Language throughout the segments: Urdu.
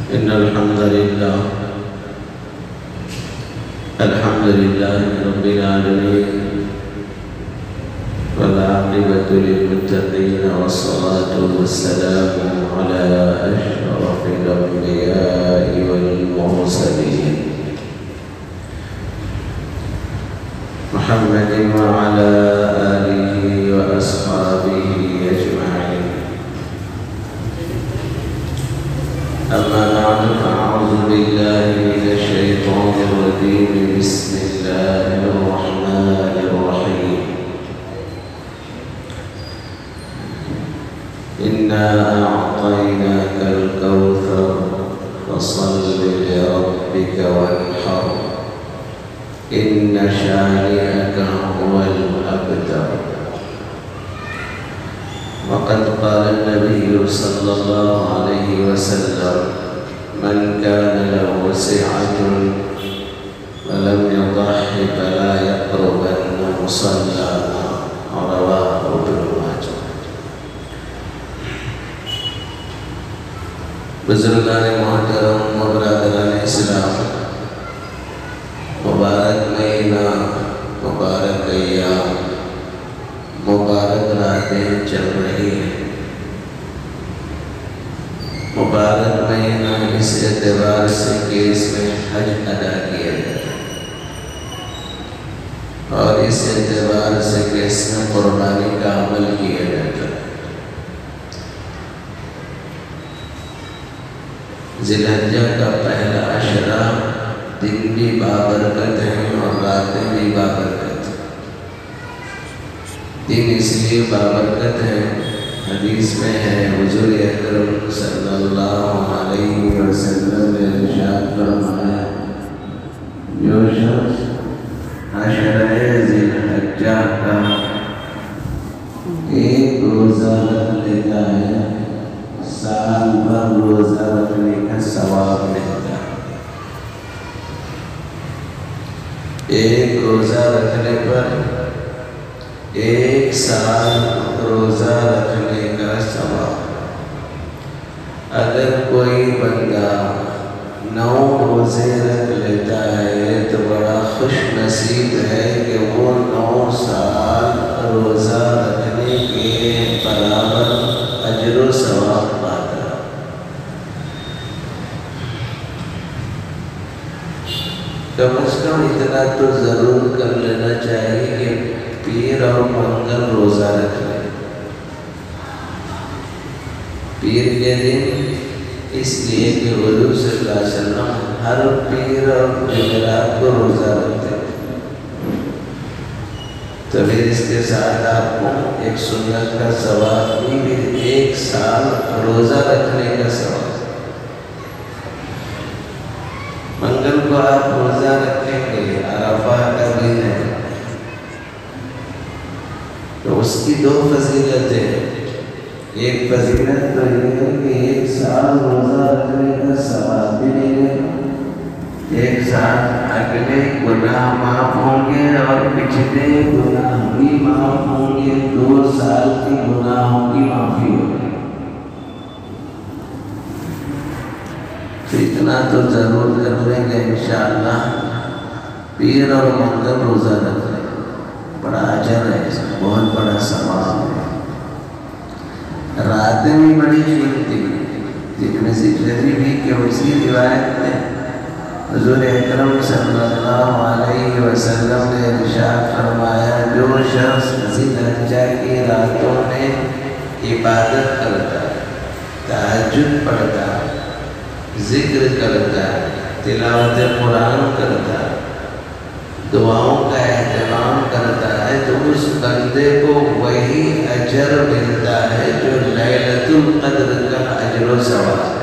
إن الحمد لله رب العالمين، والعاقبة للمتقين، والصلاة والسلام على أشرف الأنبياء والمرسلين محمد وعلى آله وأصحابه أجمعين. أما بعد، فأعوذ بالله من الشيطان الرجيم. بسم الله الرحمن الرحيم. إنا أعطيناك الكوثر فصل لربك وانحر إن شانئك هو الأبتر. وقد قال النبي صلى الله عليه وسلم: من كان له سعة ولم يضح فلا يقربن مصلانا. رواه ابن ماجه. بزرگان محترم و برادران اسلام، مبارک مہینہ، مبارک ایام، مبارک راتیں چل رہی ہیں۔ مبارک مہینہ اس اعتبار سے کہ اس میں حج ادا کیا جاتا ہے، اور اس اعتبار سے کہ اس میں قربانی کا عمل کیا جاتا ہے۔ ذی الحجہ کا پہلا عشرہ دن بھی بابرکت ہیں اور راتیں بھی بابرکت ہیں۔ دن اس لیے بابرکت ہے، حدیث میں ہے، حضور اکرم صلی اللہ علیہ وسلم نے ارشاد فرمایا: جو شخص عشرہ ذی الحجہ کا ایک روزہ رکھ لیتا ہے، سال بھر روزہ رکھنے کا ثواب ملتا ہے۔ ایک روزہ رکھنے پر ایک سال روزہ رکھنے کا ثواب۔ اگر کوئی بندہ 9 روزے رکھ لیتا ہے تو بڑا خوش نصیب ہے کہ وہ 9 سال روزہ رکھنے کے برابر اجر و ثواب پاتا ہے۔ کم از کم اتنا تو ضرور کر لینا چاہیے کہ پیر اور منگل روزہ رکھ لیں۔ پیر کے دن اس لیے کہ حضور صلی اللہ علیہ وسلم ہر پیر اور جمعرات کو روزہ رکھتے ہیں، تو پھر اس کے ساتھ آپ کو ایک سنت کا ثواب بھی، ایک سال روزہ رکھنے کا ثواب۔ منگل کو آپ روزہ رکھیں گے، عرفہ کا دن ہے، تو اس کی 2 فضیلتیں ہیں۔ ایک فضیلت تو یہ ہے کہ ایک سال روزہ رکھنے کا ثواب بھی ملے گا، ایک ساتھ اگلے گناہ معاف ہوں گے اور پچھلے گناہ بھی معاف ہوں گے، 2 سال کی گناہوں کی معافی ہوگی۔ تو اتنا تو ضرور کر لیں گے انشاءاللہ، پیر اور منگل روزہ رکھ لیں، بڑا اجر ہے اس میں، بہت بڑا ثواب ہے۔ راتیں بھی بڑی قیمتی ہیں، جن میں ذکر بھی کہ اسی روایت میں حضور اکرم صلی اللہ علیہ وسلم نے ارشاد فرمایا: جو شخص ذی الحجہ کی راتوں میں عبادت کرتا ہے، تہجد پڑھتا ہے، ذکر کرتا ہے، تلاوت قرآن کرتا ہے، دعاؤں کا اہتمام کرتا ہے، تو اس بندے کو وہی اجر ملتا ہے جو لیلۃ القدر کا اجر و ثواب ہے۔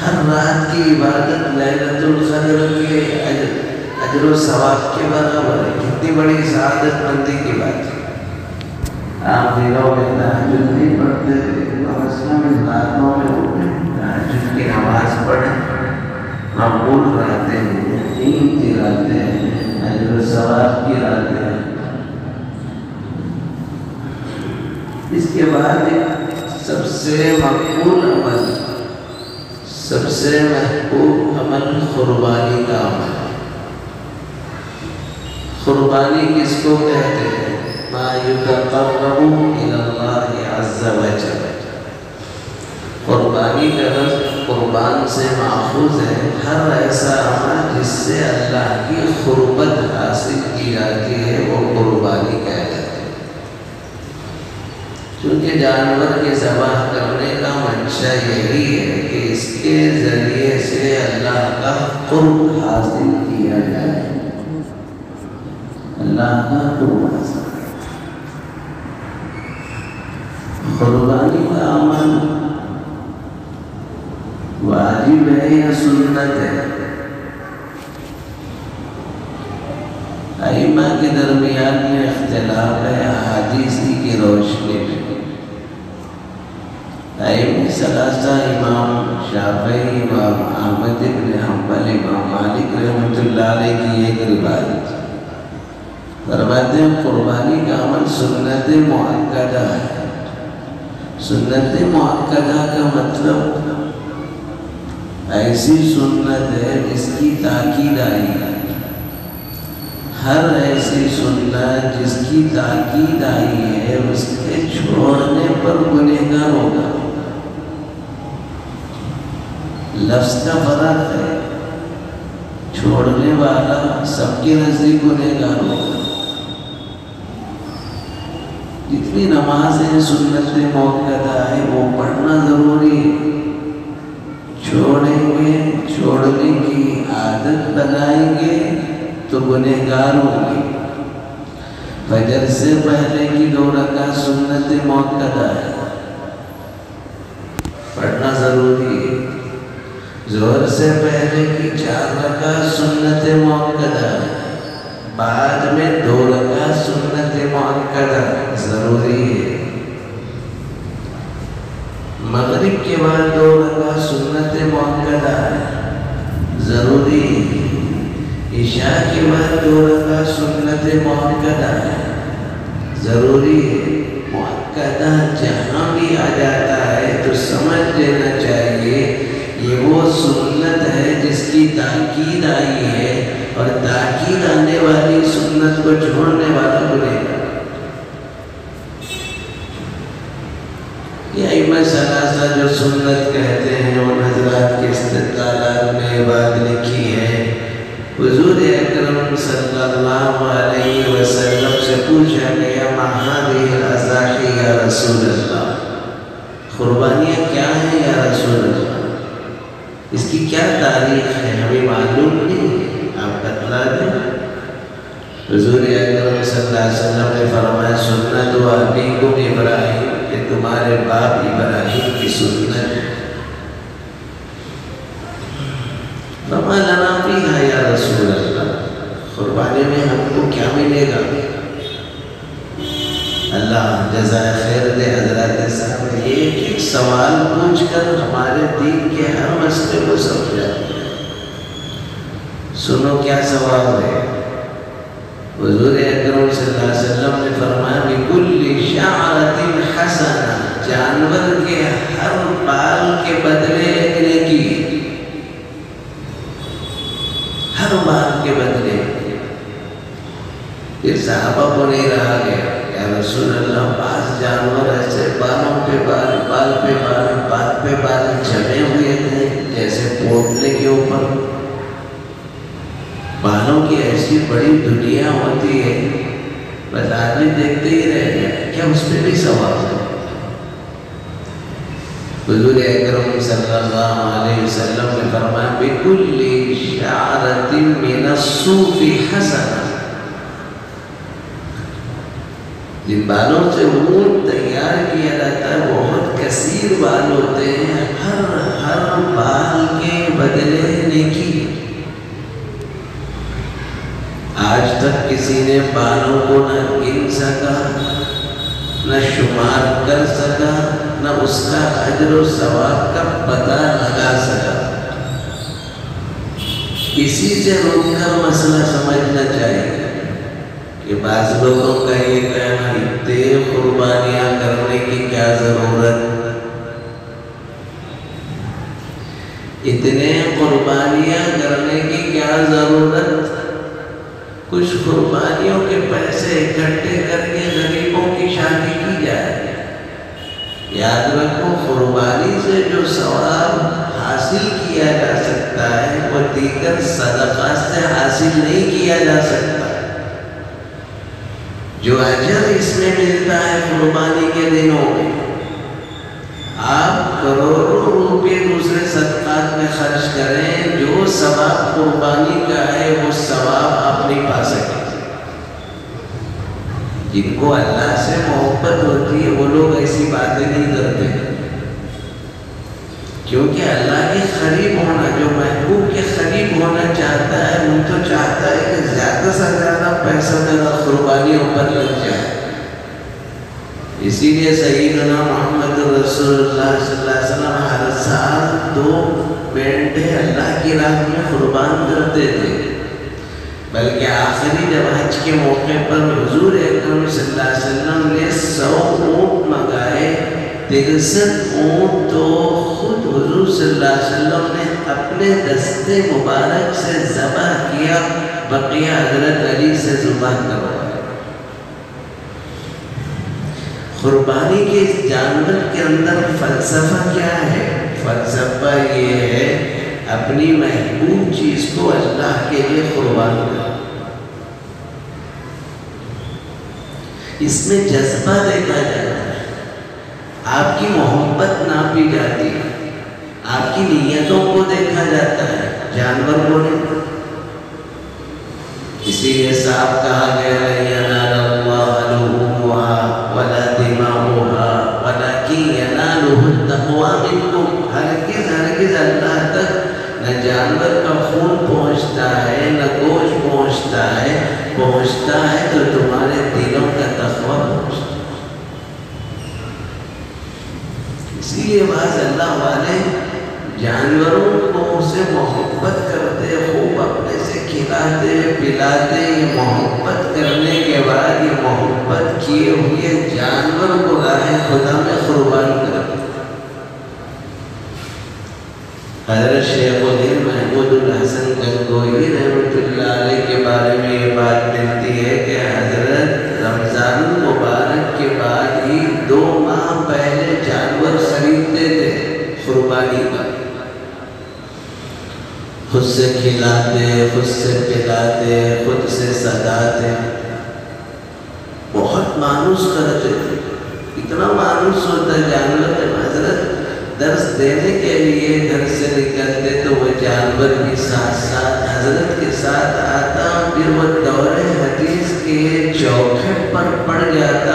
ہر رات کی عبادت لیلۃ القدر کے اجر و ثواب کے برابر ہے۔ کتنی بڑی سعادت مندی کی بات ہے۔ آپ دنوں میں تہجد نہیں پڑھتے، کم از کم اس راتوں میں اٹھیں، تہجد کی نماز پڑھیں، مقبول راتیں ہیں، یقین کی راتیں ہیں، اجر و ثواب کی راتیں ہیں۔ اس کے بعد سب سے سے مقبول عمل، سب سے محبوب عمل قربانی کا عمل ہے۔ قربانی کس کو کہتے ہیں؟ ما یتقرب الی اللہ عز وجل۔ قربانی کا لفظ قربان سے ماخوذ ہے، ہر ایسا عمل جس سے اللہ کی قربت حاصل کی جاتی ہے وہ قربانی کہلاتا ہے۔ چونکہ جانور کے ذبح کرنے کا منشا یہی ہے کہ اس کے ذریعے سے اللہ کا قرب حاصل کیا جائے، اللہ کا قرب حاصل۔ قربانی کا عمل واجب ہے یا سنت ہے؟ ائمہ کے درمیان میں اختلاف ہے احادیث کی روشنی میں۔ ائمہ ثلاثہ امام شافعی، امام احمد بن حنبل، امام مالک رحمۃ اللہ علیہ کی ایک روایت فرماتے ہیں قربانی کا عمل سنت مؤکدہ ہے۔ سنت مؤکدہ کا مطلب ایسی سنت ہے جس کی تاکید آئی ہے۔ ہر ایسی سنت جس کی تاکید آئی ہے اس کے چھوڑنے پر گنہگار ہوگا۔ لفظ کا فرق ہے، چھوڑنے والا سب کے نزدیک گنہگار ہوگا۔ جتنی نمازیں سنت مؤکدہ ہے وہ پڑھنا ضروری ہے۔ چھوڑیں گے، چھوڑنے کی عادت بنائیں گے تو گنہگار ہوں گے۔ فجر سے پہلے کی 2 رکعت سنت مؤکدہ ہے، پڑھنا ضروری ہے۔ ظہر سے پہلے کی 4 رکعت سنت مؤکدہ ہے، بعد میں 2 رکعت سنت مؤکدہ ضروری ہے۔ مغرب کے بعد 2 رکعت سنت مؤکدہ ہے، ضروری ہے۔ عشاء کے بعد 2 رکعت سنت مؤکدہ ہے، ضروری ہے۔ مؤکدہ جہاں بھی آ جاتا ہے تو سمجھ لینا چاہیے یہ وہ سنت ہے جس کی تاکید آئی ہے، اور تاکید آنے والی سنت کو چھوڑنے والا گنہگار۔ یہ ائمہ ثلاثہ جو سنت کہتے ہیں ان حضرات کے استدلالات میں بات لکھی ہے۔ حضور اکرم صلی اللہ علیہ وسلم سے پوچھا گیا ما هذه الاضاحی یا رسول اللہ، قربانیاں کیا ہیں یا رسول اللہ، اس کی کیا تاریخ ہے، ہمیں معلوم نہیں، آپ بتلا دیں۔ حضور اکرم صلی اللہ علیہ وسلم نے فرمایا سنت و ابیکم ابراہیم، کہ تمہارے باپ ابراہیم کی سنت ہے۔ فما لنا فیہا یا رسول اللہ، قربانی میں ہم کو کیا ملے گا؟ اللہ جزائے خیر دے حضرات صاحب، ایک سوال پوچھ کر ہمارے دین کے ہر مسئلے کو سمجھاتے ہیں۔ سنو کیا سوال ہے۔ حضور اکرم صلی اللہ علیہ وسلم نے فرمایا بِكُلِّ شَعْرَةٍ حَسَنَةٍ، جانور کے ہر بال کے بدلے ایک نیکی، ہر بال کے بدلے۔ پھر صحابہ کو نہیں رہا گیا، یا رسول اللہ بعض جانور ایسے بالوں پہ بال، بال پہ بال، بال پہ بال جمے ہوئے تھے جیسے پوٹلے کے اوپر۔ بالوں کی ایسی بڑی دنیا ہوتی ہے، بس آدمی دیکھتے ہی رہ گیا، کیا اس پہ بھی ثواب ہے؟ حضور اکرم صلی اللہ علیہ وسلم نے فرمایا بِكُلِّ شَعْرَةٍ مِّنَ الصُّوفِ حَسَنَةٍ، جن بالوں سے اون تیار کیا جاتا ہے بہت کثیر بال ہوتے ہیں، ہر بال کے بدلے نیکی۔ آج تک کسی نے بالوں کو نہ گن سکا، نہ شمار کر سکا، نہ اس کا اجر و ثواب کا پتہ لگا سکا۔ اسی سے روک کر مسئلہ سمجھنا چاہیے کہ بعض لوگوں کا یہ کہنا اتنے قربانیاں کرنے کی کیا ضرورت، اتنے قربانیاں کرنے کی کیا ضرورت؟ کچھ قربانیوں کے پیسے اکٹھے کر کے غریبوں کی شادی کی جائے۔ یاد رکھو، قربانی سے جو ثواب حاصل کیا جا سکتا ہے وہ دیگر صدقات سے حاصل نہیں کیا جا سکتا۔ جو اجر اس میں ملتا ہے قربانی کے دنوں میں، آپ کروڑوں روپے دوسرے صدقات میں خرچ کریں، جو ثواب قربانی کا ہے وہ ثواب آپ نہیں پا سکتے۔ جن کو اللہ سے محبت ہوتی ہے وہ لوگ ایسی باتیں نہیں کرتے، کیونکہ اللہ کے قریب ہونا، جو محبوب کے قریب ہونا چاہتا ہے وہ تو چاہتا ہے کہ زیادہ سے زیادہ پیسہ میرا قربانیوں پر لگ جائے۔ اسی لیے سیدنا محمد رسول اللہ صلی اللہ علیہ وسلم ہر سال 2 مینڈے اللہ کی راہ میں قربان کرتے تھے، بلکہ آخری جب حج کے موقع پر حضور اکرم صلی اللہ علیہ وسلم نے 100 اونٹ منگائے، 63 اونٹ تو خود حضور صلی اللہ علیہ وسلم نے اپنے دستے مبارک سے ذبح کیا، بقیہ حضرت علی سے ذبح کروایا۔ قربانی کے اس جانور کے اندر فلسفہ کیا ہے؟ فلسفہ یہ ہے اپنی محبوب چیز کو اللہ کے لیے قربان کرنا۔ اس میں جذبہ دیکھا جاتا ہے، آپ کی محبت ناپی جاتی ہے، آپ کی نیتوں کو دیکھا جاتا ہے، جانور کو نہیں۔ اسی لیے صاحب کہا گیا ہے ینال اللہ لحومها ولا دماؤها ولکن ینالہ التقوی منکم۔ ہرگز اللہ تک نہ جانور کا خون پہنچتا ہے، نہ گوشت پہنچتا ہے تو تمہارے دلوں کا تقوی پہنچتا ہے۔ اسی لیے بعض اللہ والے جانوروں کو سے محبت کرتے، خوب اپنے سے کھلاتے پلاتے، یہ محبت کرنے کے بعد یہ محبت کیے ہوئے جانور کو راہ خدا میں قربان کرتے۔ حضرت شیخ الدین محمود الحسن گنگوہی رحمۃ اللہ علیہ کے بارے میں یہ بات ملتی ہے کہ حضرت رمضان المبارک کے بعد ہی 2 ماہ پہلے جانور خریدتے تھے قربانی کا، خود سے کھلاتے، خود سے پلاتے، خود سے سجاتے، بہت مانوس کرتے تھے۔ اتنا مانوس ہوتا جانور کہ حضرت درس دینے کے لیے گھر سے نکلتے تو وہ جانور بھی ساتھ حضرت کے ساتھ آتا، پھر وہ دور حدیث کے چوکھٹ پر پڑ جاتا،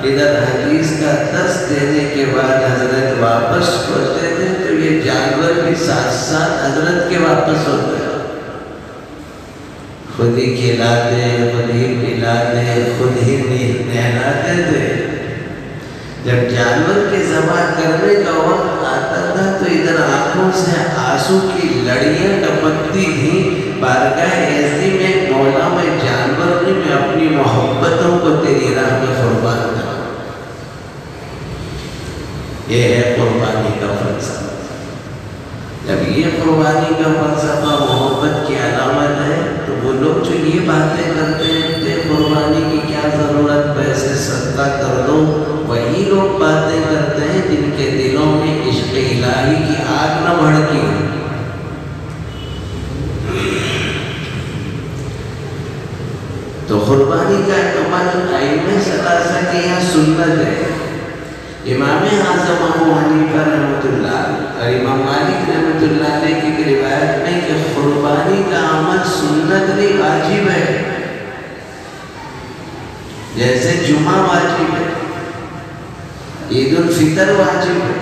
ادھر حدیث کا درس دینے کے بعد حضرت واپس ہوتے تھے تو یہ جانور بھی ساتھ حضرت کے واپس ہوتے، خود ہی کھلاتے، خود ہی پلاتے، خود ہی نہلاتے تھے۔ جب جانور کے ذبح کرنے کا وقت آتا تھا تو ادھر آنکھوں سے آنسو کی لڑیاں ٹپکتی تھیں، بارگاہ ایسی میں مولا میں جانور نے میں اپنی محبتوں کو تیری راہ میں قربان کروں۔ یہ ہے قربانی کا فلسفہ۔ جب یہ قربانی کا فلسفہ محبت کی علامت ہے تو وہ لوگ جو یہ باتیں کرتے ہیں قربانی کی کیا ضرورت، پیسے صدقہ کر دو، وہی لوگ باتیں کرتے ہیں جن کے دلوں میں عشق الہی کی آگ نہ بھڑکی۔ تو قربانی کا عمل ائمہ ثلاثہ کی یہاں سنت ہے۔ امام اعظم ابو حنیفہ رحمۃ اللہ اور امام مالک رحمۃ اللہ علیہ کی ایک روایت میں کہ قربانی کا عمل سنت نہیں واجب ہے، جیسے جمعہ واجب ہے، عید الفطر واجب ہے،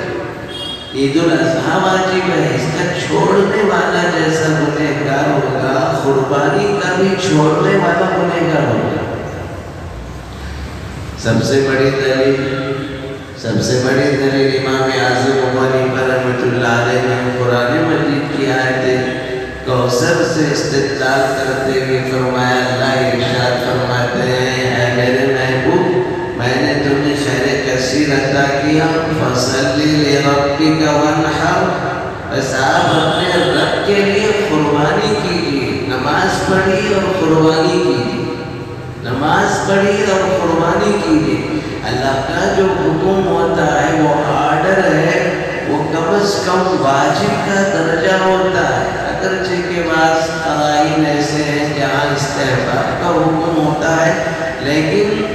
عید الاضحیٰ واجب ہے، اس کا چھوڑنے والا جیسا گنہگار ہوگا قربانی کا بھی چھوڑنے والا گنہگار ہوگا۔ سب سے بڑی دلیل امام اعظم ابو حنیفہ رحمۃ اللہ علیہ نے قرآن مجید کی آیت کوثر سے استدلال کرتے ہوئے فرمایا، اللہ ارشاد فرماتے ہیں اے میرے محبوب میں نے تمہیں خیر کثیر عطا کیا، فصلی لربک وانحر، بس آپ اپنے کے لیے قربانی کیجیے، نماز پڑھیے اور قربانی کیجیے، نماز پڑھیے اور قربانی کیجیے۔ اللہ کا جو حکم ہوتا ہے وہ آرڈر ہے، وہ کم از کم واجب کا درجہ ہوتا ہے، اگرچہ کے بعد قرائن ایسے ہیں جہاں استحباب کا حکم ہوتا ہے، لیکن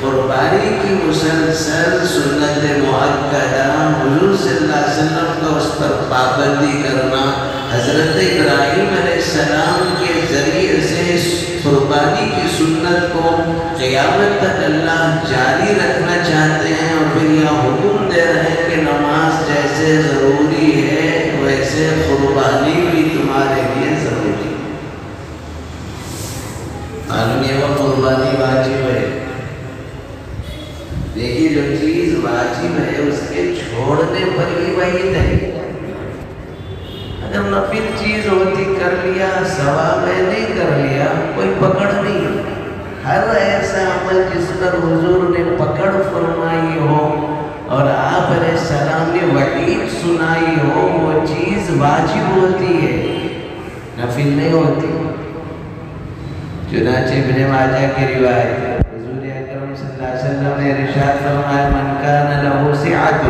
قربانی کی مسلسل سنت مؤکدہ حضور صلی اللہ علیہ وسلم کا اس پر پابندی کرنا، حضرت ابراہیم علیہ السلام کے ذریعے سے قربانی کی سنت کو قیامت تک اللہ جاری رکھنا چاہتے ہیں، اور پھر یہ حکم دے رہے ہیں کہ نماز جیسے ضروری ہے ویسے قربانی بھی تمہارے لیے ضروری ہے۔ معلوم یہ وہ قربانی واجب ہے۔ دیکھیے جو چیز واجب ہے اس کے چھوڑنے پر ہی وعید ہے۔ اگر نفل چیز ہوتی کر لیا، ثواب ہے نہیں کر لیا، کوئی پکڑ نہیں۔ ہر ایسا عمل جس پر حضور نے پکڑ فرمائی ہو اور آپ علیہ السلام نے وعید سنائی ہو، وہ چیز واجب ہوتی ہے، نفل نہیں ہوتی۔ چنانچہ ابن ماجہ کی روایت ہے، حضور اکرم صلی اللہ علیہ وسلم نے ارشاد فرمایا، من کان لہ سعۃ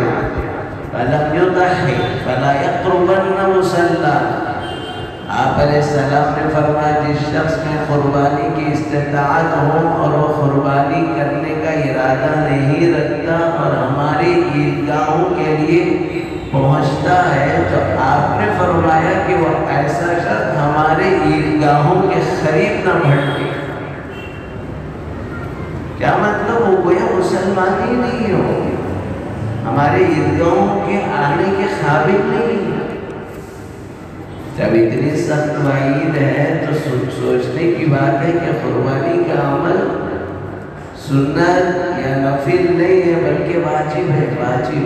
فلم یضحی فلا یقربن مصلانا۔ آپ علیہ السلام نے فرمایا جس شخص میں قربانی کی استطاعت ہو اور وہ قربانی کرنے کا ارادہ نہیں رکھتا اور ہماری عیدگاہوں کے لیے پہنچتا ہے، تو آپ نے فرمایا کہ وہ ایسا شخص ہمارے عیدگاہوں کے قریب نہ بھٹکے۔ کیا مطلب؟ وہ کوئی مسلمان ہی نہیں ہو، ہمارے عیدگاہوں کے آنے کے قابل نہیں۔ جب اتنی سخت وعید ہے تو سوچنے کی بات ہے کہ قربانی کا عمل سنت یا نفل نہیں ہے بلکہ واجب ہے، واجب۔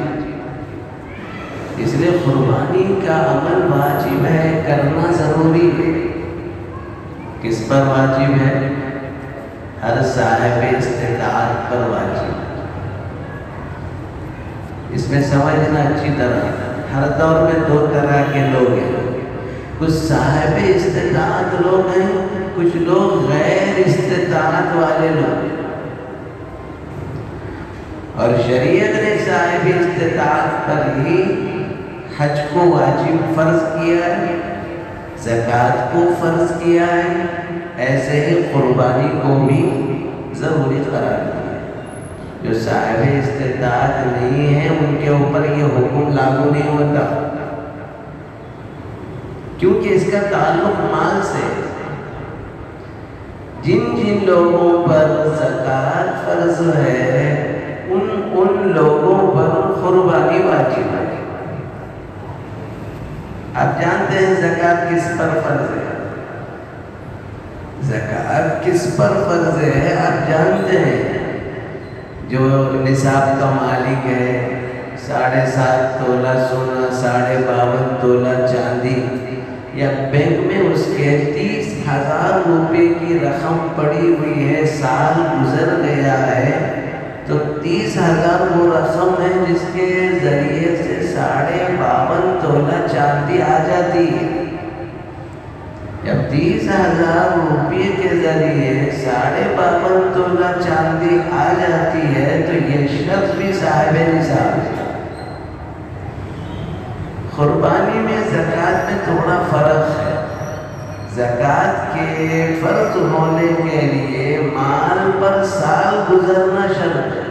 اس لیے قربانی کا عمل واجب ہے، کرنا ضروری ہے۔ کس پر واجب ہے؟ ہر صاحب استطاعت پر واجب۔ اس میں سمجھنا اچھی طرح، ہر دور میں دو طرح کے لوگ ہیں، کچھ صاحب استطاعت لوگ ہیں، کچھ لوگ غیر استطاعت والے لوگ ہیں، اور شریعت نے صاحب استطاعت پر ہی حج کو واجب فرض کیا ہے، زکوٰۃ کو فرض کیا ہے، ایسے ہی قربانی کو بھی ضروری قرار دیا۔ جو صاحب استطاعت نہیں ہیں ان کے اوپر یہ حکم لاگو نہیں ہوتا، کیونکہ اس کا تعلق مال سے۔ جن جن لوگوں پر زکوٰۃ فرض ہے ان لوگوں پر قربانی واجب ہے۔ آپ جانتے ہیں زکوٰۃ کس پر فرض ہے؟ زکوٰۃ کس پر فرض ہے آپ جانتے ہیں؟ جو نصاب کا مالک ہے، 7.5 تولہ سونا، 52.5 تولہ چاندی، یا بینک میں اس کے 30,000 روپے کی رقم پڑی ہوئی ہے، سال گزر گیا ہے، تو 30,000 وہ رقم ہے جس کے ذریعے سے 52.5 تولہ چاندی آ جاتی ہے۔ جب 30,000 روپے کے ذریعے 52.5 تولہ چاندی آ جاتی ہے تو یہ شخص بھی صاحب نصاب ہے۔ قربانی میں زکوٰۃ میں تھوڑا فرق ہے۔ زکوٰۃ کے فرض ہونے کے لیے مال پر سال گزرنا شرط ہے،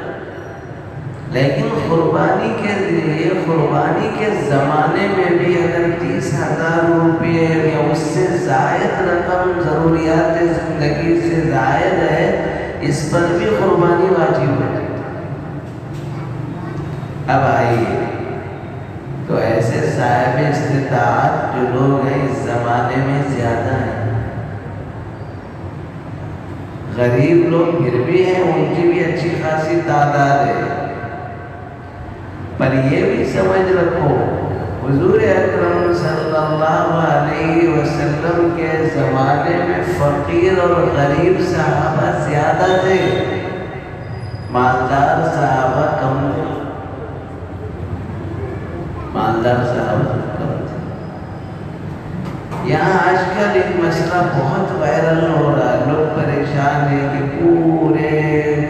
لیکن قربانی کے لیے قربانی کے زمانے میں بھی اگر 30,000 روپے یا اس سے زائد رقم ضروریات زندگی سے زائد ہے، اس پر بھی قربانی واجب ہے۔ اب آئیے، تو ایسے صاحب استطاعت جو لوگ ہیں اس زمانے میں زیادہ ہیں، غریب لوگ پھر بھی ہیں، ان کی بھی اچھی خاصی تعداد ہے، پر یہ بھی سمجھ رکھو حضور اکرم صلی اللہ علیہ وسلم کے زمانے میں فقیر اور غریب صحابہ زیادہ تھے، مالدار صحابہ کم تھے، مالدار صحابہ کم تھے۔ یہاں آج کل ایک مسئلہ بہت وائرل ہو رہا ہے، لوگ پریشان ہیں کہ پورے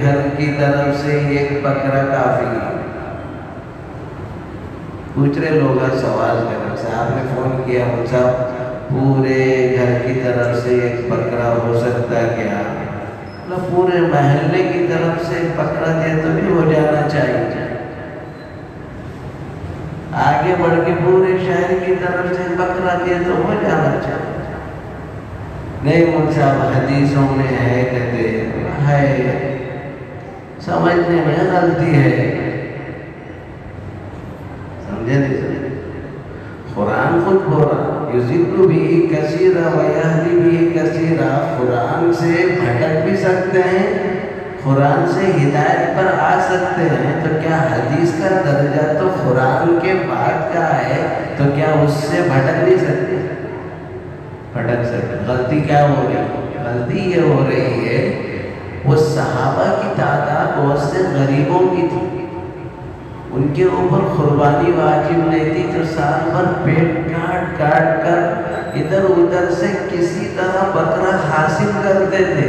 گھر کی طرف سے ایک بکرا کافی ہے۔ پوچھ رہے لوگ سوال کر رہے ہیں، آپ نے فون کیا صاحب پورے گھر کی طرف سے ایک بکرا ہو سکتا ہے کیا؟ مطلب پورے محلے کی طرف سے ایک بکرا دے تو بھی ہو جانا چاہیے، آگے بڑھ کے پورے شہر کی طرف سے بکرا دے تو ہو جانا چاہیے۔ نہیں مجھ صاحب حدیثوں میں ہے، کہتے ہے سمجھنے میں غلطی ہے، سمجھے نہیں سمجھے؟ قرآن خود بول رہا یضل بھی کثیرا ویہدی بھی کثیرا، قرآن سے بھٹک بھی سکتے ہیں، قرآن سے ہدایت پر آ سکتے ہیں، تو کیا حدیث کا درجہ تو قرآن کے بعد کا ہے، تو کیا اس سے بھٹک نہیں سکتے؟ بھٹک سکتے۔ غلطی کیا ہو رہی ہے؟ غلطی یہ ہو رہی ہے وہ صحابہ کی تعداد بہت سے غریبوں کی تھی، ان کے اوپر قربانی واجب نہیں تھی، تو سال بھر پیٹ کاٹ کاٹ کر ادھر ادھر سے کسی طرح بکرا حاصل کرتے تھے۔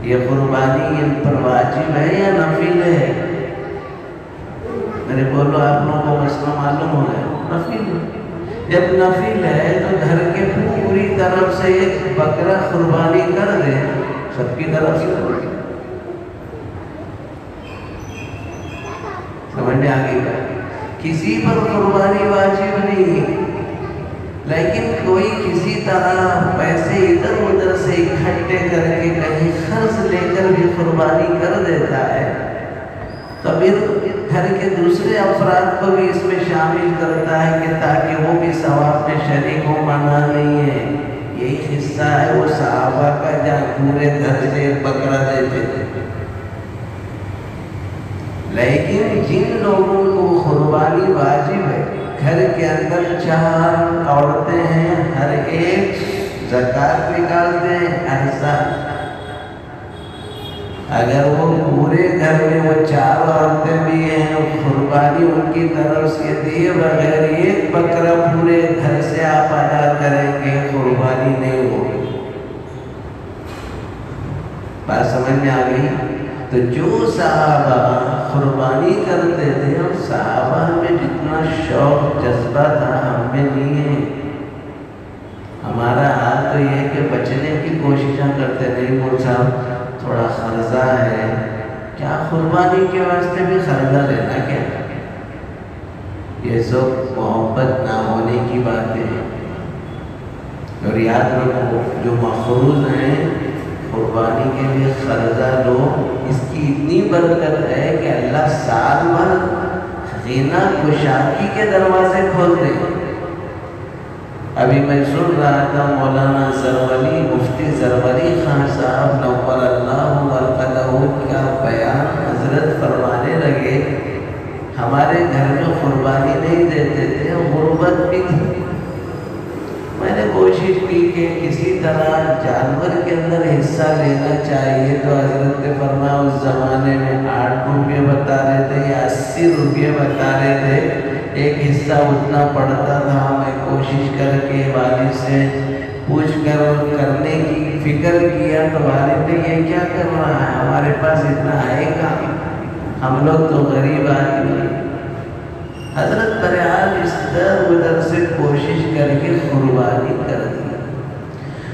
یہ قربانی ان پر واجب ہے یا نفل ہے؟ میرے بولو آپ لوگوں کو مسئلہ معلوم ہو گیا؟ نفل ہے۔ جب نفل ہے تو گھر کے پوری طرف سے ایک بکرا قربانی کر دے، سب کی طرف سے کر دے، سمجھنے آگے گا؟ کسی پر قربانی واجب نہیں، لیکن کوئی کسی طرح پیسے ادھر ادھر سے اکٹھے کر کے کہیں خرچ لے کر بھی قربانی کر دیتا ہے، تو پھر گھر کے دوسرے افراد کو بھی اس میں شامل کرتا ہے کہ تاکہ وہ بھی ثواب میں شریک ہو، منع نہیں ہے۔ یہی حصہ ہے وہ صحابہ کا جہاں پورے گھر سے بکرا دیتے تھے۔ لیکن جن لوگوں کو قربانی واجب ہے، گھر کے اندر 4 عورتیں ہیں، ہر ایک زکوٰۃ نکالتے ہیں ہر سال، اگر وہ پورے گھر میں وہ 4 عورتیں بھی ہیں، قربانی ان کی طرف سے دیے بغیر ایک بکرا پورے گھر سے آپ ادا کریں گے، قربانی نہیں ہوگی۔ بات سمجھ میں آ گئی؟ تو جو صحابہ قربانی کرتے تھے، اور صحابہ میں جتنا شوق جذبہ تھا ہم میں نہیں ہے۔ ہمارا حال تو یہ ہے کہ بچنے کی کوششیں کرتے نہیں، مول صاحب تھوڑا قرضہ ہے، کیا قربانی کے واسطے بھی قرضہ لینا کیا؟ یہ سب محبت نہ ہونے کی باتیں ہیں۔ اور یاد رکھو جو مقروض ہیں قربانی کے لیے قرضہ لو، اس کی اتنی برکت ہے کہ اللہ سال بھر غنا گشادگی کے دروازے کھول دے۔ ابھی میں سن رہا تھا مولانا زرولی، مفتی زرولی خان صاحب نور اللہ مرقدہ کا بیان، حضرت فرمانے لگے ہمارے گھر میں قربانی نہیں دیتے تھے، غربت بھی تھی، میں نے کوشش کی کہ کسی طرح جانور کے اندر حصہ لینا چاہیے، تو حضرت نے فرمایا اس زمانے میں 8 روپے بتا رہے تھے یا 80 روپے بتا رہے تھے، ایک حصہ اتنا پڑتا تھا۔ میں کوشش کر کے والد سے پوچھ کر کرنے کی فکر کیا، تو والد نے یہ کیا کر رہا ہے، ہمارے پاس اتنا ہے گا، ہم لوگ تو غریب آدمی ہیں۔ حضرت بہرحال اس در ادھر سے کوشش کر کے قربانی کر دی،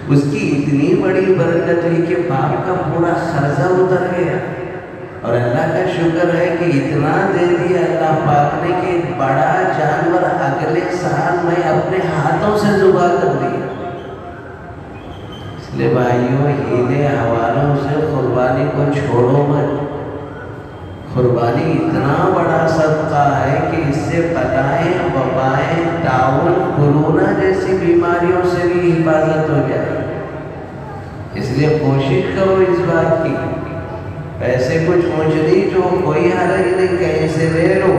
اس کی اتنی بڑی برکت ہوئی کہ باپ کا پورا قرضہ اتر گیا، اور اللہ کا شکر ہے کہ اتنا دے دیا اللہ پاک نے کہ ایک بڑا جانور اگلے سال میں اپنے ہاتھوں سے ذبح کر دیا۔ اس لیے بھائیوں ہیلے حوالوں سے قربانی کو چھوڑو مت، قربانی اتنا بڑا صدقہ ہے کہ اس سے بلائیں، وبائیں، طاعون، کورونا جیسی بیماریوں سے بھی حفاظت ہو جائے۔ اس لیے کوشش کرو اس بات کی، پیسے کچھ اونچ ہو کوئی حرج نہیں، کہیں سے لے لو،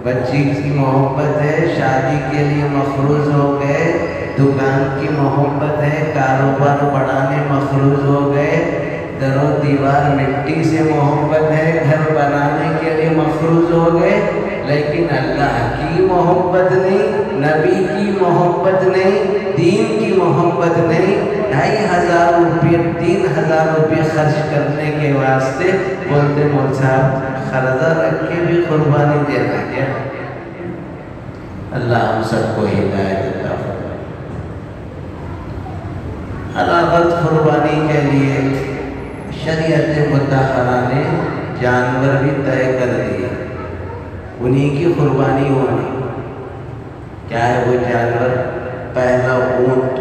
بچی کی محبت ہے، شادی کے لیے مقروض ہو گئے، دکان کی محبت ہے، کاروبار بڑھانے مقروض ہو گئے، در و دیوار مٹی سے محبت ہے، گھر بنانے کے لیے مقروض ہو گئے، لیکن اللہ کی محبت نہیں، نبی کی محبت نہیں، دین کی محبت نہیں، 2500 روپے 3000 روپے خرچ کرنے کے واسطے بولتے مول صاحب قرضہ رکھ کے بھی قربانی دینا کیا؟ اللہ ہم سب کو ہدایت عطا فرمائے۔ حلالت قربانی کے لیے شریعت مطہرہ نے جانور بھی طے کر دیے، انہی کی قربانی ہونی۔ کیا ہے وہ جانور؟ پہلا اونٹ،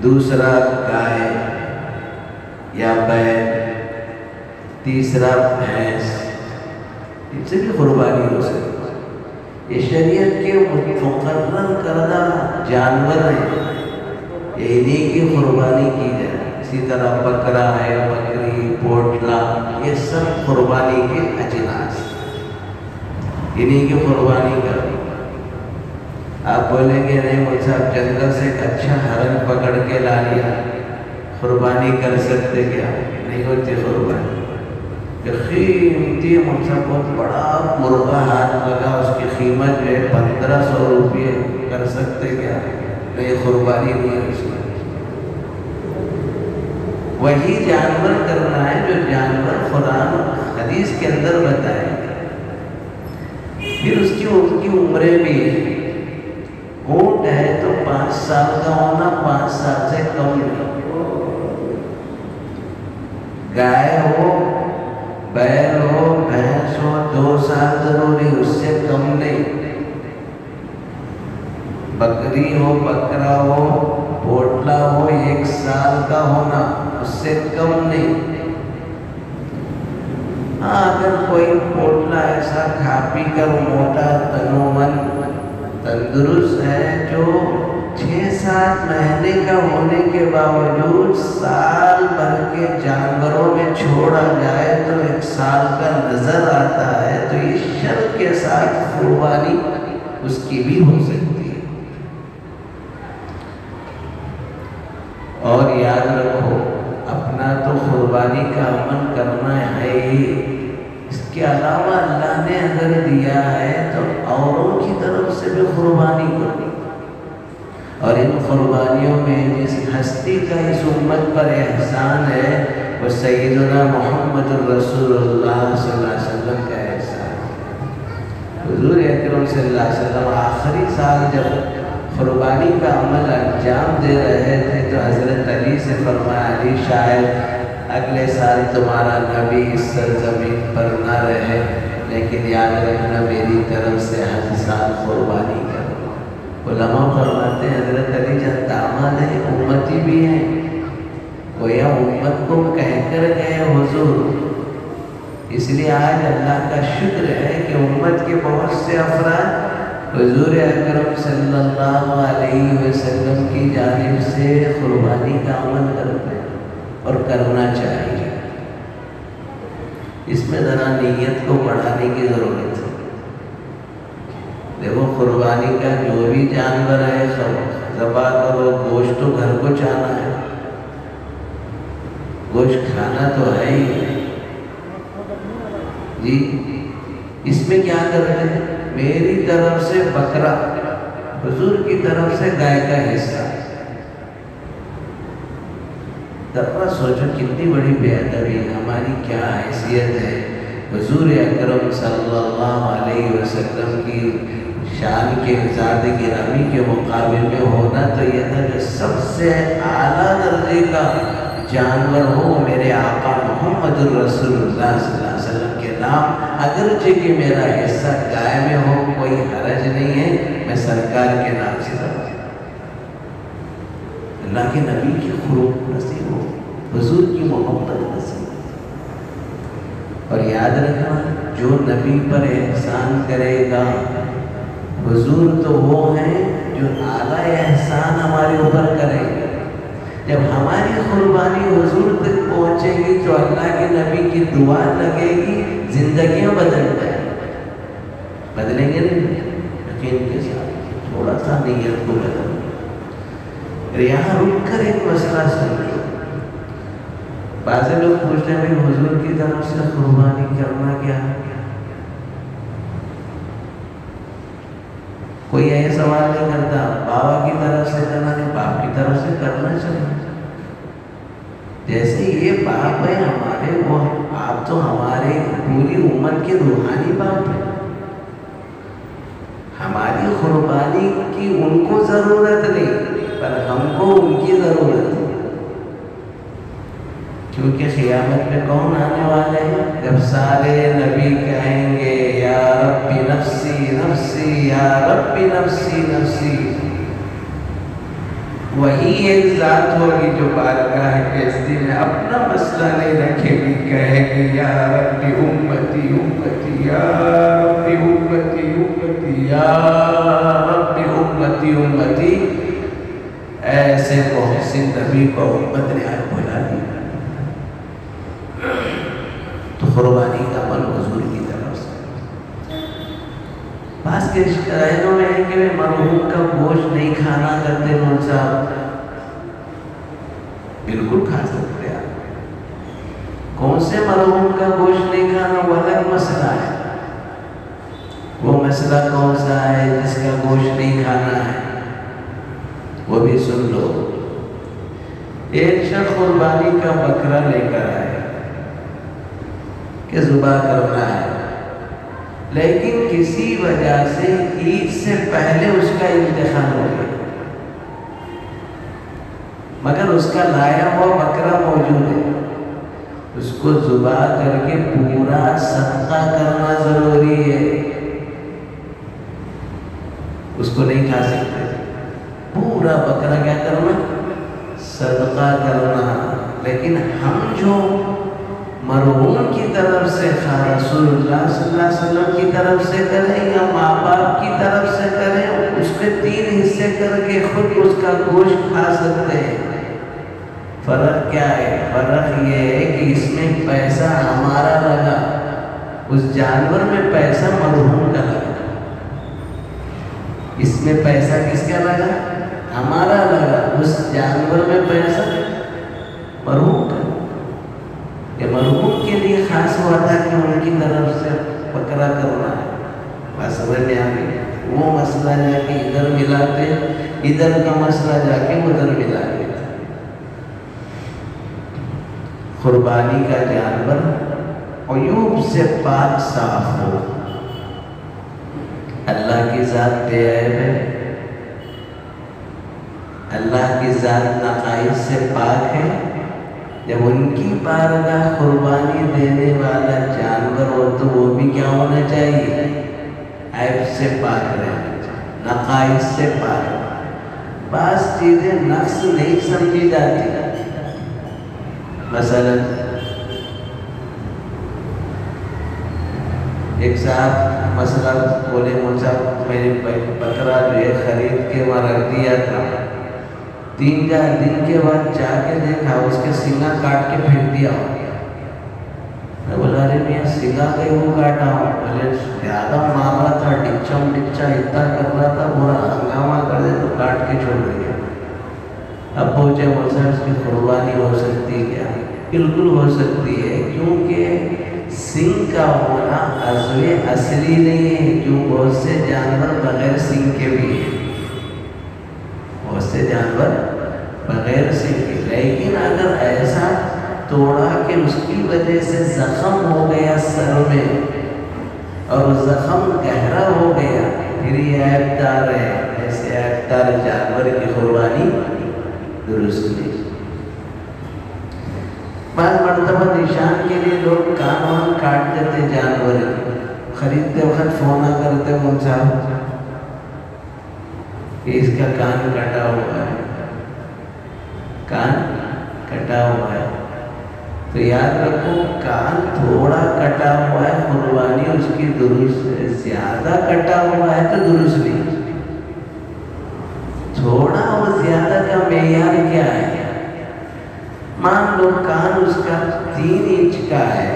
دوسرا گائے یا بیل، تیسرا بھینس، ان سے بھی قربانی ہو سکتی۔ یہ شریعت کے مقرر کردہ جانور ہیں، انہی کی قربانی کی جائے۔ اسی طرح بکرا ہے، بکری، پوٹلا، یہ سب قربانی کے اجناس، انہی کی قربانی کرو۔ آپ بولیں گے نہیں مجھ صاحب جنگل سے ایک اچھا ہرن پکڑ کے لا لیا، قربانی کر سکتے کیا؟ نہیں ہوتی قربانی۔ قیمتی مجھ صاحب بہت بڑا مرغا ہاتھ لگا، اس کی قیمت جو ہے 1500 روپے، کر سکتے کیا؟ نہیں، قربانی نہیں ہے اس میں۔ وہی جانور کرنا ہے جو جانور قرآن حدیث کے اندر بتائے۔ پھر اس کی عمریں بھی ہے۔ اونٹ ہے تو 5 سال کا ہونا، 5 سال سے کم نہیں۔ گائے ہو، بیل ہو، بھینس ہو، 2 سال ضروری، اس سے کم نہیں۔ بکری ہو، بکرا ہو، پوٹلا ہو، 1 سال کا ہونا، اس سے کم نہیں۔ ہاں اگر کوئی پوٹلا ایسا کھا پی کر موٹا تنومن تندرست ہے جو 6-7 مہینے کا ہونے کے باوجود سال بھر کے جانوروں میں چھوڑا جائے تو 1 سال کا نظر آتا ہے، تو یہ شرط کے ساتھ قربانی اس کی بھی ہو سکتی ہے۔ اور یاد رکھو اپنا تو قربانی کا عمل کرنا ہے ہی، اس کے علاوہ اللہ نے اگر دیا ہے تو اوروں کی طرف سے بھی قربانی کرو۔ اور ان قربانیوں میں جس ہستی کا اس امت پر احسان ہے وہ سیدنا محمد رسول اللہ صلی اللہ علیہ وسلم کا احسان ہے۔ حضور اکرم صلی اللہ علیہ وسلم آخری سال جب قربانی کا عمل انجام دے رہے تھے تو حضرت علی سے فرمایا، علی شاید اگلے سال تمہارا نبی اس سرزمین پر نہ رہے، لیکن یاد رکھنا میری طرف سے ہر سال قربانی کرو۔ علماء فرماتے ہیں حضرت علی جب داماد ہیں امتی بھی ہیں، گویا امت کو کہہ کر گئے حضور۔ اس لیے آج اللہ کا شکر ہے کہ امت کے بہت سے افراد حضور اکرم صلی اللہ علیہ وسلم کی جانب سے قربانی کا عمل کرتے ہیں اور کرنا چاہیے۔ اس میں ذرا نیت کو بڑھانے کی ضرورت ہے۔ دیکھو قربانی کا جو بھی جانور ہے سب ذبح کرو، گوشت تو گھر کو چاہنا ہے، گوشت کھانا تو ہے ہی جی۔ اس میں کیا کرتے ہیں؟ میری طرف سے بکرا، حضور کی طرف سے گائے کا حصہ۔ ذرا سوچو کتنی بڑی بے ادبی، ہماری کیا حیثیت ہے حضور اکرم صلی اللہ علیہ وسلم کی شان کے ذات گرامی کے مقابل میں ہونا تو یہ تھا کہ سب سے اعلیٰ درجے کا جانور ہو میرے آقا محمد رسول اللہ صلی اللہ علیہ وسلم کے نام، اگرچہ کہ میرا حصہ گائے میں ہو کوئی حرج نہیں ہے، میں سرکار کے نام سے کروں۔ اللہ کے نبی کی خلق نصیب ہو، حضور کی محبت نصیب ہو۔ اور یاد رکھنا جو نبی پر احسان کرے گا، حضور تو وہ ہیں جو اعلیٰ احسان ہمارے اوپر کریں گے۔ جب ہماری قربانی حضور تک پہنچے گی تو اللہ کے نبی کی دعا لگے گی، زندگیاں بدل جائیں، بدلیں گے نہیں؟ یقین کے ساتھ تھوڑا سا نیت کو بدل۔ یہاں رک کر ایک مسئلہ سمجھو، بعض لوگ پوچھتے ہیں حضور کی طرف سے قربانی کرنا کیا ہے؟ کوئی یہ سوال نہیں کرتا بابا کی طرف سے کرنا نہیں، باپ کی طرف سے کرنا چاہیے۔ جیسے یہ باپ ہے ہمارے، وہ آپ تو ہمارے پوری امت کے روحانی باپ ہیں، ہماری قربانی کی ان کو ضرورت نہیں، پر ہم کو ان کی ضرورت ہے، کیونکہ قیامت میں کون آنے والے ہیں؟ جب سارے نبی کہیں گے یا ربی نفسی نفسی یا ربی نفسی نفسی، وہی ایک ذات ہوگی جو بارگاہ کیستی میں اپنا مسئلہ نہیں رکھے گی، کہے گی یا ربی امتی امتی یا ربی امتی امتی یا ربی امتی امتی۔ ایسے محسن نبی کو امت نے آج بلا دیا۔ تو قربانی کا عمل حضور کی طرف سے۔ بعض کے رشتہ میں ہے کہ مرحوم کا گوشت نہیں کھانا کرتے، مول صاحب بالکل کھا سکتے آپ۔ کون سے مرحوم کا گوشت نہیں کھانا وہ الگ مسئلہ ہے، وہ مسئلہ کون سا ہے جس کا گوشت نہیں کھانا ہے وہ بھی سن لو۔ ایک شخص قربانی کا بکرا لے کر آئے کہ ذبح کرنا ہے، لیکن کسی وجہ سے عید سے پہلے اس کا انتخاب ہو گیا، مگر اس کا لایا ہوا بکرا موجود ہے، اس کو ذبح کر کے پورا صدقہ کرنا ضروری ہے، اس کو نہیں کھا سکتے، پورا بکرا کیا کرنا؟ صدقہ کرنا۔ لیکن ہم جو مرحوم کی طرف سے رسول اللہ صلی اللہ علیہ وسلم کی طرف سے کریں یا ماں باپ کی طرف سے کریں، اس کے 3 حصے کر کے خود اس کا گوشت کھا سکتے ہیں۔ فرق کیا ہے؟ فرق یہ ہے کہ اس میں پیسہ ہمارا لگا، اس جانور میں پیسہ مرحوم کا لگا، اس میں پیسہ کس کا لگا؟ ہمارا لگا، اس جانور میں پیسہ مرحوم کا۔ یہ مرحوم کے لیے خاص ہوا تھا کہ ان کی طرف سے بکرا کرنا ہے، بس سمجھ میں آ گئی۔ وہ مسئلہ جا کے ادھر ملاتے، ادھر کا مسئلہ جا کے ادھر ملا دیتے۔ قربانی کا جانور عیوب سے پاک صاف ہو، اللہ کی ذات بے عیب ہے، اللہ کی ذات نقائص سے پاک ہے۔ جب ان کی بارگاہ قربانی دینے والا جانور ہو تو وہ بھی کیا ہونا چاہیے؟ عیب سے پاک رہنا چاہیے، نقائص سے پاک۔ بعض چیزیں نقص نہیں سمجھی جاتی، مثلا ایک صاحب مسئلہ بولے، مول صاحب میرے بکرا جو ہے خرید کے وہاں رکھ دیا تھا، 3-4 دن کے بعد جا کے دیکھا اس کے سینگا کاٹ کے پھینک دیا۔ میں بولا ارے میاں سینگا کہیں وہ کاٹا ہوں؟ بولے زیادہ مارا تھا، ڈچم ڈچا اتنا کر رہا تھا، برا ہنگامہ کر دے تو کاٹ کے چھوڑ دیا۔ اب پوچھے مول صاحب اس کی قربانی ہو سکتی ہے کیا؟ بالکل ہو سکتی ہے، کیونکہ سینگ کا ہونا عضو اصلی نہیں ہے، کیوں بہت سے جانور بغیر سینگ کے بھی ہیں، بہت سے جانور بغیر سینگ کے۔ لیکن اگر ایسا توڑا کہ اس کی وجہ سے زخم ہو گیا سر میں اور زخم گہرا ہو گیا، پھر یہ عیب دار ہے، ایسے عیب دار جانور کی قربانی درست نہیں۔ بعض مرتبہ نشان کے لیے لوگ کان وان کاٹ دیتے جانور، خریدتے وقت فون کرتے مول صاحب کہ اس کا کان کٹا ہوا ہے، کان کٹا ہوا ہے، تو یاد رکھو کان تھوڑا کٹا ہوا ہے قربانی اس کی درست ہے، زیادہ کٹا ہوا ہے تو درست نہیں۔ تھوڑا اور زیادہ کا معیار کیا ہے؟ مان لو کان اس کا 3 انچ کا ہے،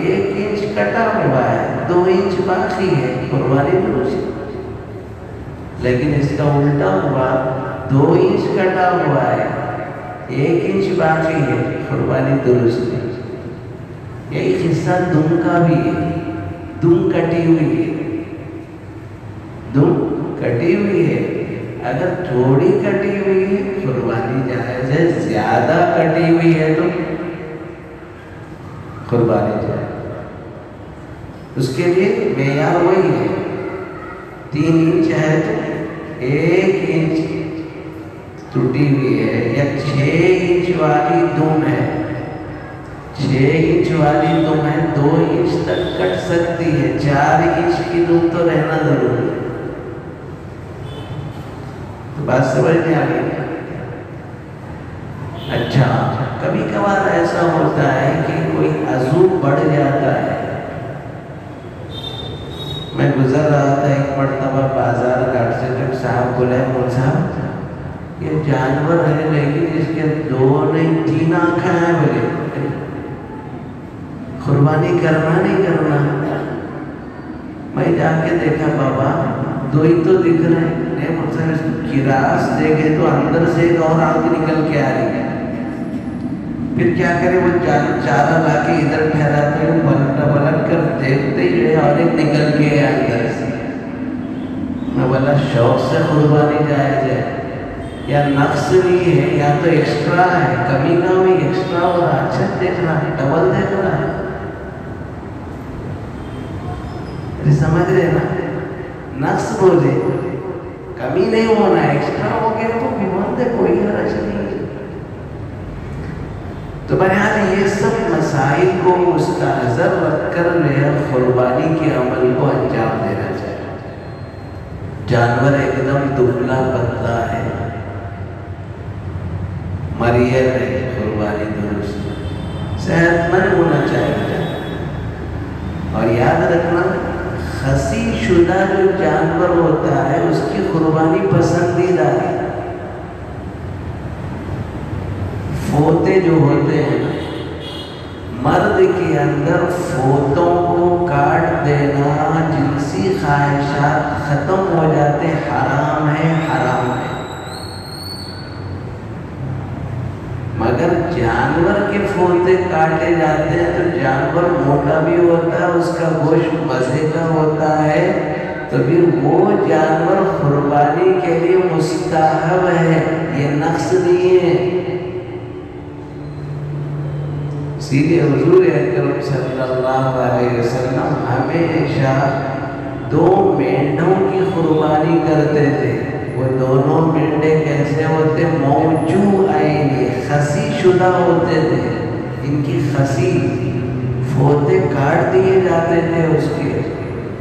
1 انچ کٹا ہوا ہے، 2 انچ باقی ہے، قربانی درست۔ لیکن اس کا الٹا ہوا، 2 انچ کٹا ہوا ہے، 1 انچ باقی ہے، قربانی درست ہے۔ یہی قصہ دم کا بھی ہے، دم کٹی ہوئی ہے، دم کٹی ہوئی ہے، اگر تھوڑی کٹی ہوئی ہے قربانی جائز ہے، زیادہ کٹی ہوئی ہے تو قربانی جائز۔ اس کے لیے معیار وہی ہے، 3 انچ ہے تو 1 انچ ٹوٹی ہوئی ہے، یا 6 انچ والی دم ہے، 6 انچ والی دم ہے 2 انچ تک کٹ سکتی ہے، 4 انچ کی دم تو رہنا ضروری ہے۔ تو بات سمجھ میں آ گئی؟ اچھا، کبھی کبھار ایسا ہوتا ہے کہ کوئی عضو بڑھ جاتا ہے۔ میں گزر رہا تھا ایک مرتبہ بازار گھاٹ سے، جب صاحب بولے مول صاحب یہ جانور ہے لیکن اس کے 2 نہیں 3 آنکھیں ہیں، بولے قربانی کرنا نہیں کرنا؟ میں جا کے دیکھا بابا 2 ہی تو دکھ رہے ہیں، نہیں مول صاحب اس کو کراس دیکھے تو اندر سے ایک اور آنکھ نکل کے آ رہی ہے۔ پھر کیا کرے، وہ چارہ لا کے ادھر ٹھہراتے ہیں، پلٹ کر دیکھتے ہی ہے اور ایک نکل کے اندر سے۔ میں بولا شوق سے قربانی جائز ہے یا نقص بھی ہے، یا تو ایکسٹرا ہے، کمی کا بھی ایکسٹرا ہو رہا، اچھا دیکھ رہا ہے، ڈبل دیکھ رہا ہے۔ سمجھ رہے نا؟ نقص بولے کمی نہیں ہونا، ایکسٹرا ہو گیا تو بھی بولتے کوئی حرج نہیں۔ تو بہرحال یہ سب مسائل کو مستحضر رکھ کر قربانی کے عمل کو انجام دینا چاہیے۔ جانور ایک دم دبلا پتلا ہے، مریض ہے، قربانی درست صحت مند ہونا چاہیے۔ اور یاد رکھنا، خصی شدہ جو جانور ہوتا ہے اس کی قربانی پسندیدہ ہے۔ فوتے جو ہوتے ہیں، مرد کے اندر فوتوں کو کاٹ دینا، جنسی خواہشات ختم ہو جاتے، حرام ہے، حرام ہے۔ مگر جانور کے فوتے کاٹے جاتے ہیں تو جانور موٹا بھی ہوتا ہے، اس کا گوشت مزے کا ہوتا ہے، تو پھر وہ جانور قربانی کے لیے مستحب ہے، یہ نقص نہیں ہے۔ اسی لیے حضور اکرم صلی اللہ علیہ وسلم ہمیشہ 2 مینڈوں کی قربانی کرتے تھے۔ وہ دونوں مینڈے کیسے ہوتے؟ موجوعین، خصی شدہ ہوتے تھے، ان کی خصی فوتے کاٹ دیے جاتے تھے اس کے،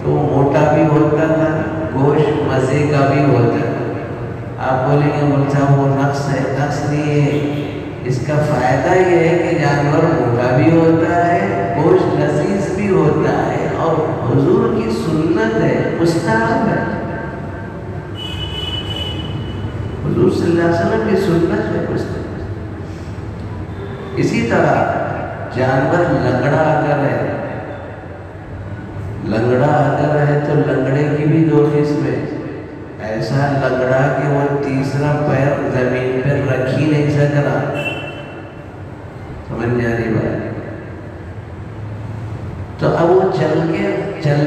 تو موٹا بھی ہوتا تھا، گوشت مزے کا بھی ہوتا تھا۔ آپ بولیں گے مول صاحب وہ نقص ہے، نقص نہیں ہے، اس کا فائدہ یہ ہے کہ جانور موٹا بھی ہوتا ہے، گوشت لذیذ بھی ہوتا ہے، اور حضور کی سنت ہے، مستحب ہے، حضور صلی اللہ علیہ وسلم کی سنت ہے، مستحب۔ اسی طرح جانور لنگڑا اگر ہے، لنگڑا اگر ہے تو لنگڑے کی بھی 2 قسمیں، ایسا لنگڑا کہ وہ تیسرا پیر زمین پر رکھ ہی نہیں سک رہا، سمجھ نہیں آ رہی بات؟ تو اب وہ چل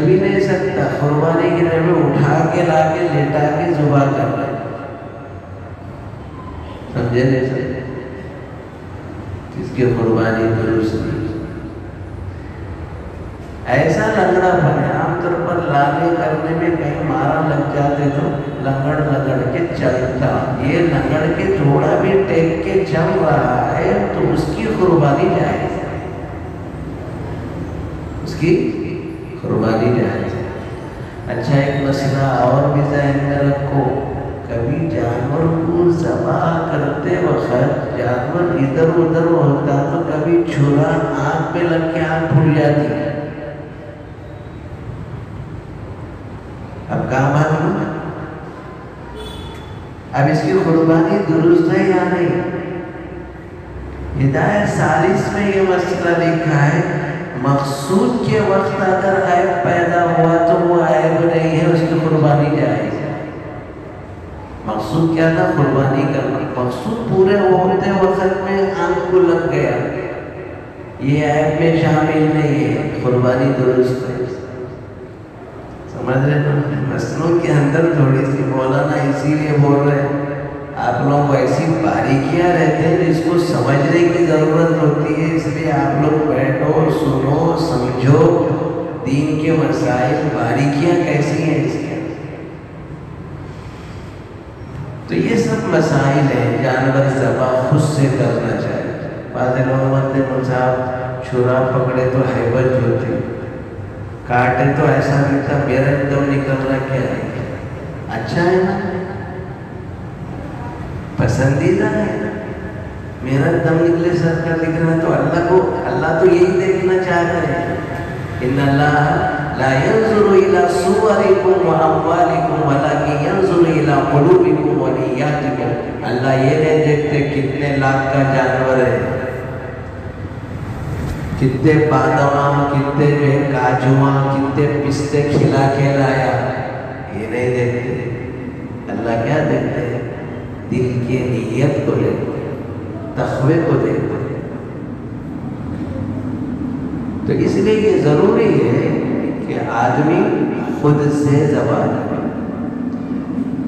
بھی نہیں سکتا، قربانی کے لیے میں اٹھا کے لا کے لیٹا کے ذبح کر رہا ہے، سمجھے نہیں سکتے، اس کی قربانی درست نہیں۔ ایسا لنگڑا بنے، عام طور پر لانے کرنے میں کہیں مارا لگ جاتے تو لنگڑ کے چلتا، یہ لنگڑ کے تھوڑا بھی ٹیک کے چل رہا ہے تو اس کی قربانی جائز ہے، اس کی قربانی جائز ہے۔ اچھا، ایک مسئلہ اور بھی ذہن میں رکھو، کبھی جانور کو ذبح کرتے وقت جانور ادھر ادھر ہوتا تو کبھی چھرا آنکھ پہ لگ کے آنکھ پھٹ جاتی ہے، اب کہاں معلوم ہے؟ اب اس کی قربانی درست ہے یا نہیں؟ ہدایت ثالث میں یہ مسئلہ لکھا ہے، مقصود کے وقت اگر عیب پیدا ہوا تو وہ عیب نہیں ہے، اس کی قربانی جائز ہے۔ مقصود کیا تھا؟ قربانی کرنا، مقصود پورے ہوتے وقت میں آنکھ کو لگ گیا، یہ عیب میں شامل نہیں ہے، قربانی درست ہے۔ سمجھ رہے ہیں؟ مسئلوں کے اندر تھوڑی سی مولانا اسی لیے بول رہے ہیں، آپ لوگ ایسی باریکیاں رہتے ہیں جس کو سمجھنے کی ضرورت ہوتی ہے، اس لیے آپ لوگ بیٹھو، سنو، سمجھو دین کے مسائل، باریکیاں کیسی ہیں اس کے۔ تو یہ سب مسائل ہیں۔ جانور ذبح خود سے کرنا چاہیے۔ بعض لوگ مانتے ہیں صاحب چھرا پکڑے تو ہیبت ہوتی، کاٹے تو ایسا لگتا میرا دم نکلنا کیا ہے، اچھا ہے نا، پسندیدہ ہے، میرا دم نکلے سر کا دکھنا، تو اللہ تو یہی دیکھنا چاہتا ہے۔ ان اللہ لا ينظر الى صوركم واموالكم ولكن ينظر الى قلوبكم ونياتكم۔ اللہ یہ نہیں دیکھتے کتنے لاکھ کا جانور ہے، کتنے بادام، کتنے کاجواں، کتنے پستے کھلا کے لایا، یہ نہیں دیکھتے۔ اللہ کیا دیکھتے ہیں؟ دل کی نیت کو دیکھتے ہیں، تقوی کو دیکھتے ہیں۔ تو اس لیے یہ ضروری ہے کہ آدمی خود سے ذبح کرے۔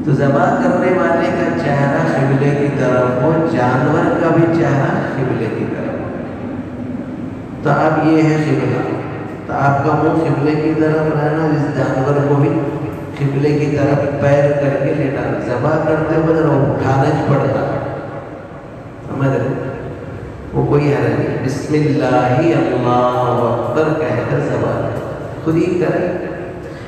تو ذبح کرنے والے کا چہرہ قبلے کی طرف ہو، جانور کا بھی چہرہ قبلے کی طرف ہو۔ تو اب یہ ہے قبلہ، تو آپ کا منہ قبلے کی طرف رہنا، اس جانور کو بھی قبلے کی طرف پیر کر کے لیٹا۔ ذبح کرتے ہوئے اٹھانا ہی پڑتا، سمجھ رہے؟ وہ کوئی حرج نہیں، بسم اللہ اللہ اکبر کہہ کر ذبح خود ہی کرے۔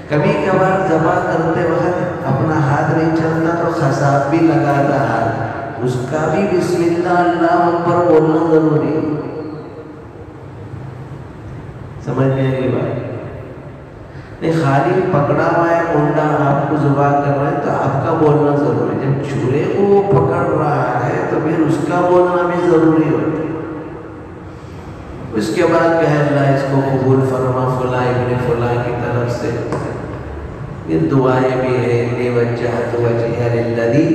کبھی کبھار ذبح کرتے وقت اپنا ہاتھ نہیں چلتا تو خصاب بھی لگاتا ہاتھ، اس کا بھی بسم اللہ اللہ اکبر بولنا ضروری ہے۔ سمجھ میں آئی بات؟ نہیں خالی پکڑا ہوا ہے کنڈا آپ کو ذبح کر رہا ہے تو آپ کا بولنا ضروری ہے، جب چھرے کو وہ پکڑ رہا ہے تو پھر اس کا بولنا بھی ضروری ہوتا ہے۔ اس کے بعد کہ اللہ اس کو قبول فرما فلاں ابن فلاں کی طرف سے، یہ دعائیں بھی ہیں، انی وجہت وجہی للذی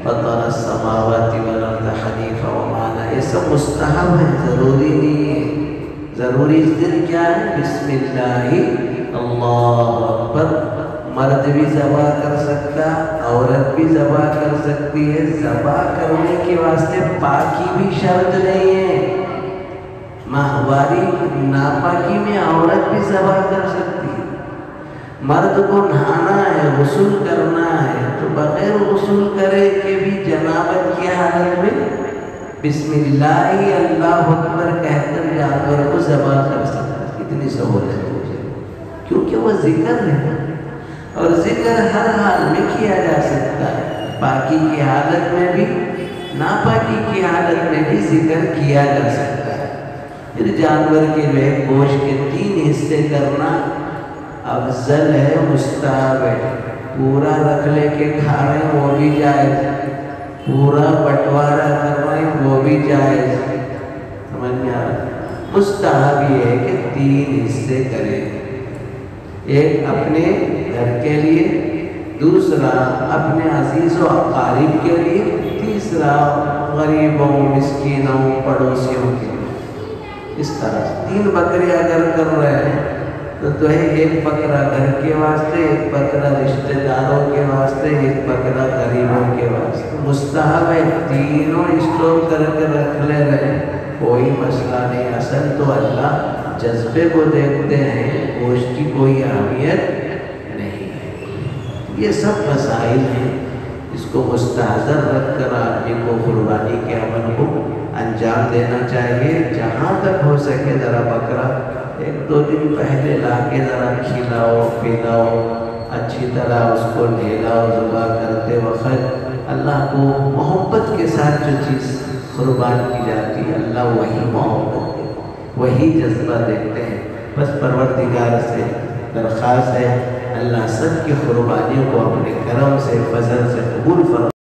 فطر السماوات والارض حنیفا وما انا، یہ سب مستحب ہے، ضروری نہیں ہے۔ ضروری ذکر کیا ہے؟ بسم اللہ اللہ اکبر۔ مرد بھی ذبح کر سکتا، عورت بھی ذبح کر سکتی ہے۔ ذبح کرنے کے واسطے پاکی بھی شرط نہیں ہے، ماہواری ناپاکی میں عورت بھی ذبح کر سکتی ہے۔ مرد کو نہانا ہے، غسل کرنا ہے، تو بغیر غسل کرے کہ بھی جنابت کی حالت میں بسم اللہ اللہ اکبر کہہ کر جانور کو ذبح کر سکتا ہے۔ اتنی سہولت ہو جائے، کیونکہ وہ ذکر ہے، اور ذکر ہر حال میں کیا جا سکتا ہے، پاکی کی حالت میں بھی، ناپاکی کی حالت میں بھی ذکر کیا جا سکتا ہے۔ پھر جانور کے گوشت کے 3 حصے کرنا افضل ہے، مستحب ہے۔ پورا رکھ لے کے کھا رہے ہیں وہ بھی جائز، پورا بٹوارا کر رہے ہیں وہ بھی جائز، سمجھ میں آ رہا؟ مستحب یہ ہے کہ 3 حصے کریں، ایک اپنے گھر کے لیے، دوسرا اپنے عزیز و اقارب کے لیے، تیسرا غریبوں، مسکینوں، پڑوسیوں کے لیے۔ اس طرح 3 بکرے اگر کر رہے ہیں تو ہے 1 بکرا گھر کے واسطے، 1 بکرا رشتہ داروں کے واسطے، 1 بکرا غریبوں کے واسطے۔ مستحب ہے، تینوں اسٹور کر کے رکھ لے رہے، کوئی مسئلہ نہیں۔ اصل تو اللہ جذبے کو دیکھتے ہیں، گوشت کی کوئی اہمیت نہیں ہے۔ یہ سب مسائل ہیں، اس کو مستحضر رکھ کر آدمی کو قربانی کے عمل کو انجام دینا چاہیے۔ جہاں تک ہو سکے ذرا بکرا 1-2 دن پہلے لا کے ذرا کھلاؤ پلاؤ، اچھی طرح اس کو نہلاؤ۔ ذبح کرتے وقت اللہ کو محبت کے ساتھ جو چیز قربان کی جاتی ہے، اللہ وہی محبت، وہی جذبہ دیکھتے ہیں۔ بس پروردگار سے درخواست ہے اللہ سب کی قربانیوں کو اپنے کرم سے، فضل سے قبول فرمائے۔